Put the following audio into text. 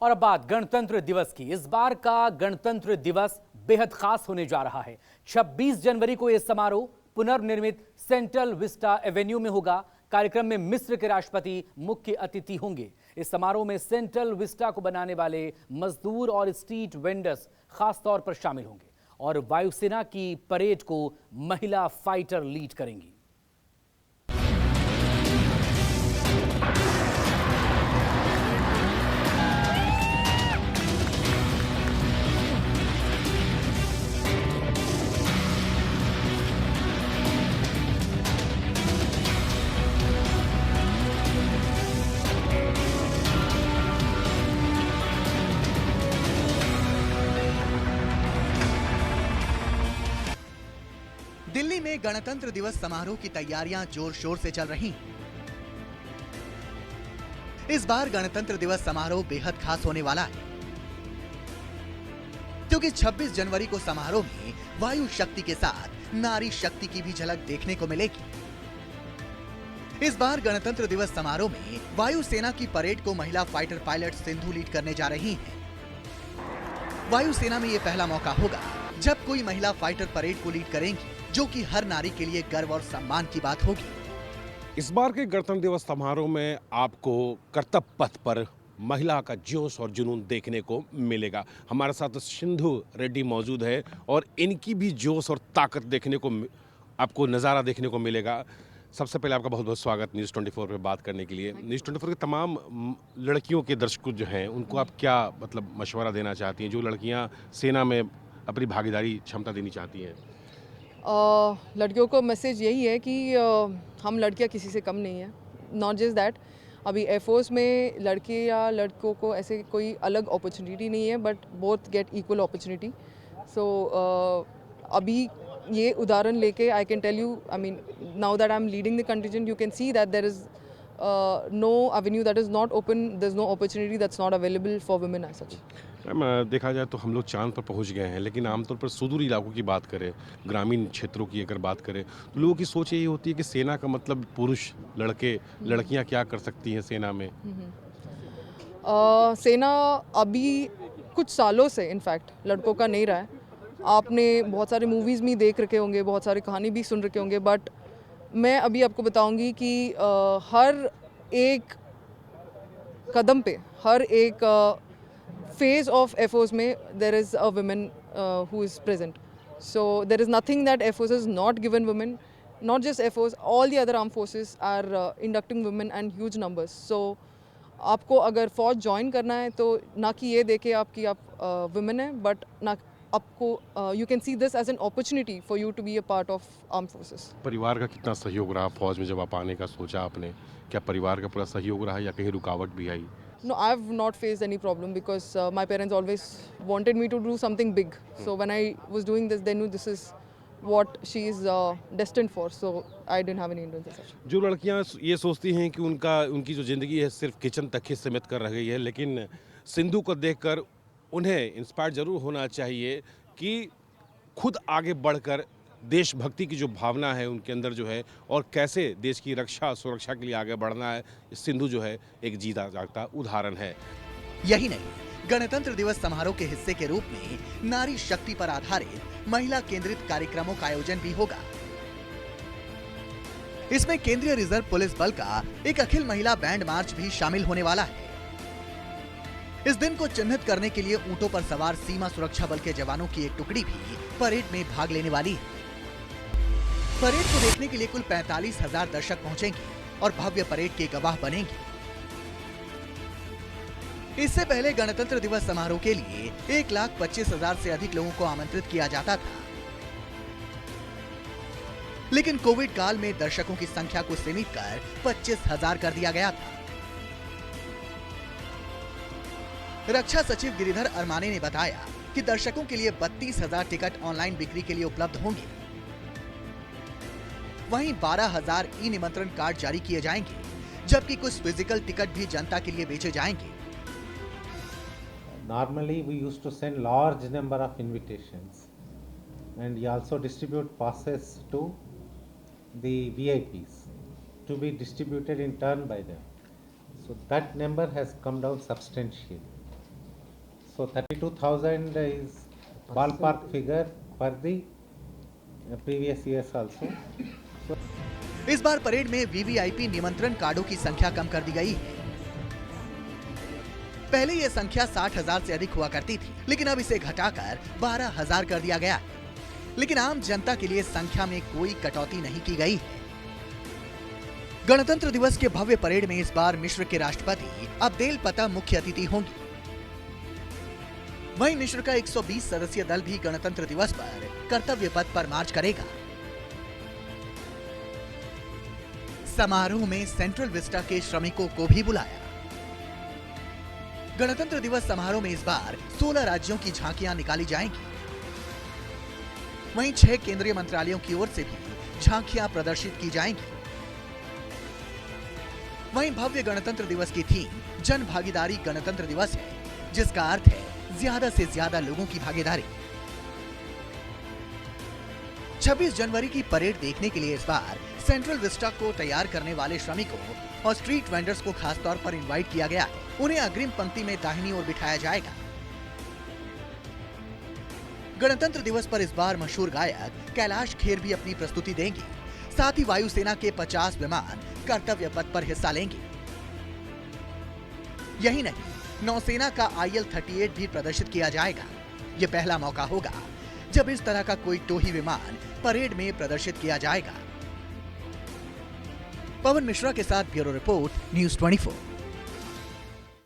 और अब बात गणतंत्र दिवस की। इस बार का गणतंत्र दिवस बेहद खास होने जा रहा है। 26 जनवरी को यह समारोह पुनर्निर्मित सेंट्रल विस्टा एवेन्यू में होगा। कार्यक्रम में मिस्र के राष्ट्रपति मुख्य अतिथि होंगे। इस समारोह में सेंट्रल विस्टा को बनाने वाले मजदूर और स्ट्रीट वेंडर्स खास तौर पर शामिल होंगे और वायुसेना की परेड को महिला फाइटर लीड करेंगी। दिल्ली में गणतंत्र दिवस समारोह की तैयारियां जोर शोर से चल रही हैं। इस बार गणतंत्र दिवस समारोह बेहद खास होने वाला है, क्योंकि 26 जनवरी को समारोह में वायु शक्ति के साथ नारी शक्ति की भी झलक देखने को मिलेगी। इस बार गणतंत्र दिवस समारोह में वायुसेना की परेड को महिला फाइटर पायलट सिंधु लीड करने जा रही हैं। वायुसेना में यह पहला मौका होगा जब कोई महिला फाइटर परेड को लीड करेंगी, जो कि हर नारी के लिए गर्व और सम्मान की बात होगी। इस बार के गणतंत्र दिवस समारोह में आपको कर्तव्य पथ पर महिला का जोश और जुनून देखने को मिलेगा। हमारे साथ सिंधु रेड्डी मौजूद है और इनकी भी जोश और ताकत देखने को आपको नज़ारा देखने को मिलेगा। सबसे पहले आपका बहुत बहुत स्वागत न्यूज़ 24 पे बात करने के लिए। न्यूज़ 24 के तमाम लड़कियों के दर्शकों जो हैं उनको आप क्या मशवरा देना चाहती हैं, जो लड़कियाँ सेना में अपनी भागीदारी क्षमता देनी चाहती हैं? लड़कियों को मैसेज यही है कि हम लड़कियां किसी से कम नहीं हैं। नॉट जस्ट दैट, अभी एयरफोर्स में लड़के या लड़कों को ऐसे कोई अलग अपॉर्चुनिटी नहीं है, but both get equal opportunity. So अभी ये उदाहरण लेके I can tell you, I mean now that I am leading the contingent, you can see that there is no avenue that is not open, there's no opportunity that's not available for women as such. देखा जाए तो हम लोग चांद पर पहुंच गए हैं, लेकिन आमतौर पर सुदूर इलाकों की बात करें, ग्रामीण क्षेत्रों की अगर बात करें, तो लोगों की सोच यही होती है कि सेना का मतलब पुरुष, लड़के, लड़कियां क्या कर सकती हैं सेना में। सेना अभी कुछ सालों से इनफैक्ट लड़कों का नहीं रहा है। आपने बहुत सारे मूवीज़ में देख रखे होंगे, बहुत सारी कहानी भी सुन रखे होंगे, बट मैं अभी आपको बताऊंगी कि हर एक कदम पे, हर एक फेज ऑफ एयरफोर्स में there is a women who is present. So there is nothing that air force is not given women, not just air force, all the other arm forces are inducting women and huge numbers. So आपको अगर फौज join करना है तो ना कि ये देखे आप वुमेन है, बट ना आपको you can see this as an opportunity for you to be a part of arm forces. परिवार का कितना सहयोग रहा फौज में जब आप आने का सोचा आपने? क्या परिवार का पूरा सहयोग रहा या कहीं रुकावट भी आई? No, I have not faced any problem because my parents always wanted me to do something big. So when I was doing this, they knew this is what she is destined for. So I didn't have any hindrance as such. जो लड़कियां ये सोचती हैं कि उनकी जो ज़िंदगी है सिर्फ किचन तक ही सीमित कर रह गई है, लेकिन सिंधु को देखकर उन्हें इंस्पायर ज़रूर होना चाहिए कि खुद आगे बढ़कर देशभक्ति की जो भावना है उनके अंदर जो है और कैसे देश की रक्षा सुरक्षा के लिए आगे बढ़ना है, सिंधु जो है एक जीता जागता उदाहरण है। यही नहीं, गणतंत्र दिवस समारोह के हिस्से के रूप में नारी शक्ति पर आधारित महिला केंद्रित कार्यक्रमों का आयोजन भी होगा। इसमें केंद्रीय रिजर्व पुलिस बल का एक अखिल महिला बैंड मार्च भी शामिल होने वाला है। इस दिन को चिन्हित करने के लिए ऊंटों पर सवार सीमा सुरक्षा बल के जवानों की एक टुकड़ी भी परेड में भाग लेने वाली है। परेड को देखने के लिए कुल 45,000 दर्शक पहुंचेंगे और भव्य परेड के गवाह बनेंगे। इससे पहले गणतंत्र दिवस समारोह के लिए 1,25,000 से अधिक लोगों को आमंत्रित किया जाता था, लेकिन कोविड काल में दर्शकों की संख्या को सीमित कर 25,000 कर दिया गया था। रक्षा सचिव गिरिधर अरमाने ने बताया कि दर्शकों के लिए 32,000 टिकट ऑनलाइन बिक्री के लिए उपलब्ध होंगे। वहीं 12,000 ई निमंत्रण कार्ड जारी किए जाएंगे, जबकि कुछ फिजिकल टिकट भी जनता के लिए बेचे जाएंगे। Normally we used to send large number of invitations and we also distribute passes to the VIPs to be distributed in turn by them. So that number has come down substantially. So 32,000 is ballpark figure for the previous years also. इस बार parade में VVIP निमंत्रण कार्डों की संख्या कम कर दी गई है। पहले यह संख्या 60,000 से अधिक हुआ करती थी, लेकिन अब इसे घटाकर 12,000 कर दिया गया है। लेकिन आम जनता के लिए संख्या में कोई कटौती नहीं की गई है। गणतंत्र दिवस के भव्य परेड में इस बार मिस्र के राष्ट्रपति अब्देल पता मुख्य अतिथि होंगे। वहीं मिस्र का 120 सदस्यीय दल भी गणतंत्र दिवस पर कर्तव्य पथ पर मार्च करेगा। समारोह में सेंट्रल विस्टा के श्रमिकों को भी बुलाया। गणतंत्र दिवस समारोह में इस बार 16 राज्यों की झांकियां निकाली जाएंगी। वहीं 6 केंद्रीय मंत्रालयों की ओर से भी झांकियां प्रदर्शित की जाएंगी। वहीं भव्य गणतंत्र दिवस की थीम जन भागीदारी गणतंत्र दिवस है, जिसका अर्थ है ज्यादा से ज्यादा लोगों की भागीदारी। 26 जनवरी की परेड देखने के लिए इस बार सेंट्रल विस्टा को तैयार करने वाले श्रमिकों और स्ट्रीट वेंडर्स को खास तौर पर इनवाइट किया गया है। उन्हें अग्रिम पंक्ति में दाहिनी ओर बिठाया जाएगा। गणतंत्र दिवस पर इस बार मशहूर गायक कैलाश खेर भी अपनी प्रस्तुति देंगे। साथ ही वायुसेना के 50 विमान कर्तव्य पथ पर हिस्सा लेंगे। यही नहीं, नौसेना का IL-38 भी प्रदर्शित किया जाएगा। यह पहला मौका होगा जब इस तरह का कोई टोही विमान परेड में प्रदर्शित किया जाएगा। पवन मिश्रा के साथ ब्यूरो रिपोर्ट, न्यूज़ 24।